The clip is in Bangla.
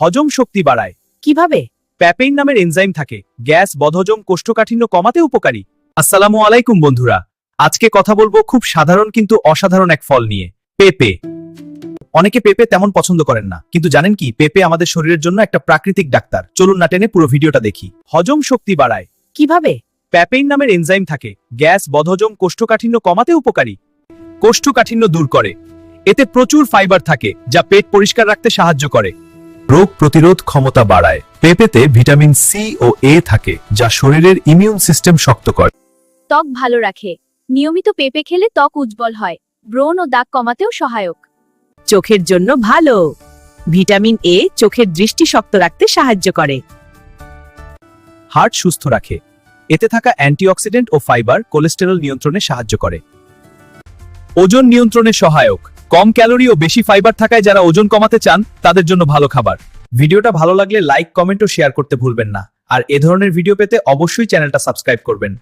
হজম শক্তি বাড়ায়। কিভাবে? প্যাপেইন নামের এনজাইম থাকে, গ্যাস, বদহজম, কোষ্ঠকাঠিন্য কমাতে উপকারী। আসসালামু আলাইকুম বন্ধুরা, আজকে কথা বলবো খুব সাধারণ কিন্তু অসাধারণ এক ফল নিয়ে, পেঁপে। অনেকে পেঁপে তেমন পছন্দ করেন না, কিন্তু জানেন কি, পেঁপে আমাদের শরীরের জন্য একটা প্রাকৃতিক ডাক্তার। চলুন না টেনে পুরো ভিডিওটা দেখি। হজম শক্তি বাড়ায়। কিভাবে? প্যাপেইন নামের এনজাইম থাকে, গ্যাস, বদহজম, কোষ্ঠকাঠিন্য কমাতে উপকারী। কোষ্ঠকাঠিন্য দূর করে। এতে প্রচুর ফাইবার থাকে, যা পেট পরিষ্কার রাখতে সাহায্য করে। রোগ প্রতিরোধ ক্ষমতা বাড়ায়। পেঁপেতে ভিটামিন সি ও এ থাকে, যা শরীরের ইমিউন সিস্টেম শক্ত করে। ত্বক ভালো রাখে। নিয়মিত পেঁপে খেলে ত্বক উজ্জ্বল হয়। ব্রণ ও দাগ কমাতেও সহায়ক। চোখের জন্য ভালো। ভিটামিন এ চোখের দৃষ্টি শক্ত রাখতে সাহায্য করে। হার্ট সুস্থ রাখে। এতে থাকা অ্যান্টিঅক্সিডেন্ট ও ফাইবার কোলেস্টেরল নিয়ন্ত্রণে সাহায্য করে। ওজন নিয়ন্ত্রণে সহায়ক। কম ক্যালোরি ও বেশি ফাইবার থাকায় যারা ওজন কমাতে চান তাদের জন্য ভালো খাবার। ভিডিওটা ভালো লাগলে লাইক, কমেন্ট ও শেয়ার করতে ভুলবেন না। আর এ ধরনের ভিডিও পেতে অবশ্যই চ্যানেলটা সাবস্ক্রাইব করবেন।